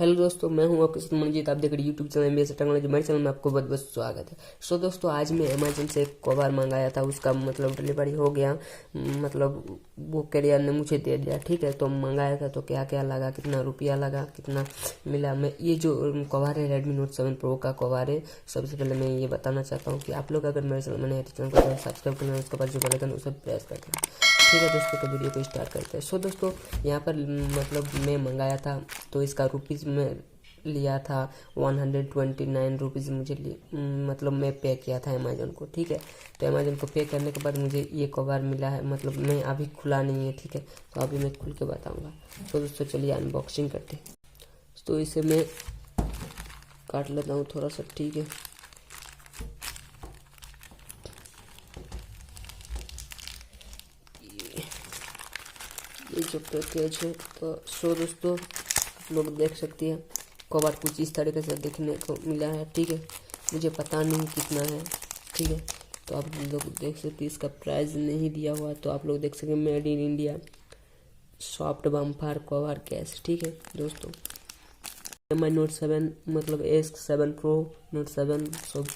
Hello दोस्तों, मैं हूं आपके मनजीत। आप देख रहे यूट्यूब चैनल MBSA टेक्नोलॉजी। मेरे चैनल में आपको बहुत बहुत स्वागत है। सो दोस्तों, आज मैं अमेजन से एक कवर मंगाया था, उसका मतलब डिलीवरी हो गया। मतलब वो करियर ने मुझे दे दिया। ठीक है, तो मंगाया था तो क्या क्या लगा, कितना रुपया लगा, कितना मिला। मैं ये जो कवर है Redmi Note 7 Pro का कवर है। सबसे पहले मैं ये बताना चाहता हूँ कि आप लोग अगर मेरे चैनल को सब्सक्राइब करना है, उसके बाद जो बेल आइकन उसे प्रेस कर देना। ठीक है दोस्तों, तो वीडियो को स्टार्ट करते हैं। सो दोस्तों, यहाँ पर मतलब मैं मंगाया था तो इसका रुपीज़ में लिया था 129 रुपीज़ मुझे मतलब मैं पे किया था अमेजन को। ठीक है, तो अमेजन को पे करने के बाद मुझे ये कवर मिला है। मतलब मैं अभी खुला नहीं है। ठीक है, तो अभी मैं खुल के बताऊंगा। तो दोस्तों चलिए अनबॉक्सिंग करते हैं। तो इसे मैं काट लेता हूँ थोड़ा सा। ठीक है, ये जो पैकेज है, तो सो दोस्तों आप लोग देख सकते हैं कवर कुछ इस तरीके से देखने को मिला है। ठीक है, मुझे पता नहीं कितना है। ठीक है, तो आप लोग देख सकते हैं, इसका प्राइस नहीं दिया हुआ, तो आप लोग देख सकते हैं made in India soft bumper cover case. ठीक है दोस्तों, MI Note 7 मतलब S7 Pro Note 7 सब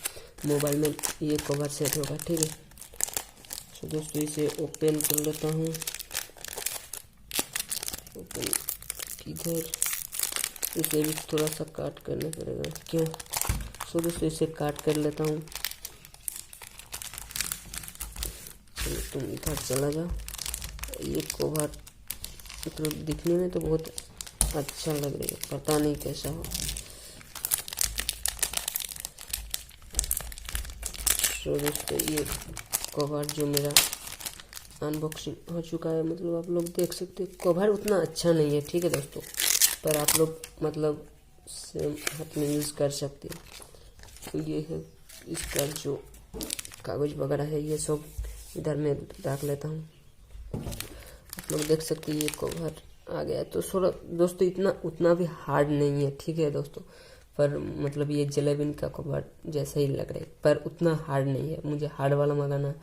मोबाइल में ये कवर सेट होगा। ठीक है, तो दोस्तों इसे ओपन कर लेता हूँ। ओपन किधर, इसे भी थोड़ा सा काट करना पड़ेगा क्या। सो दोस्तों इसे काट कर लेता हूँ। चलो तुम इधर चला जाओ। ये कवर मतलब दिखने में तो बहुत अच्छा लग रहा है, पता नहीं कैसा हो। सो दोस्तों ये कवर जो मेरा अनबॉक्सिंग हो चुका है, मतलब आप लोग देख सकते हैं कवर उतना अच्छा नहीं है। ठीक है दोस्तों, पर आप लोग मतलब से हाथ में यूज़ कर सकते हैं। तो ये है इसका जो कागज़ वगैरह है, ये सब इधर में रख लेता हूँ। आप लोग देख सकते हैं ये कवर आ गया। तो थोड़ा दोस्तों इतना उतना भी हार्ड नहीं है। ठीक है दोस्तों, पर मतलब ये जलेबिन का कवर जैसा ही लग रहा है, पर उतना हार्ड नहीं है। मुझे हार्ड वाला मंगाना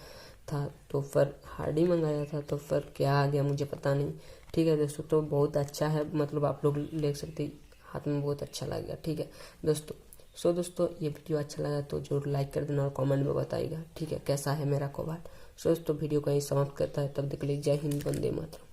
था तो फिर हार्ड ही मंगाया था, तो फिर क्या आ गया मुझे पता नहीं। ठीक है दोस्तों, तो बहुत अच्छा है, मतलब आप लोग देख सकते हैं हाथ में बहुत अच्छा लगेगा। ठीक है दोस्तों, सो दोस्तों ये वीडियो अच्छा लगा तो जरूर लाइक कर देना और कमेंट में बताइएगा। ठीक है, कैसा है मेरा कवर। सो दोस्तों वीडियो को यही समाप्त करता है। तब तक के लिए जय हिंद, वंदे मातरम।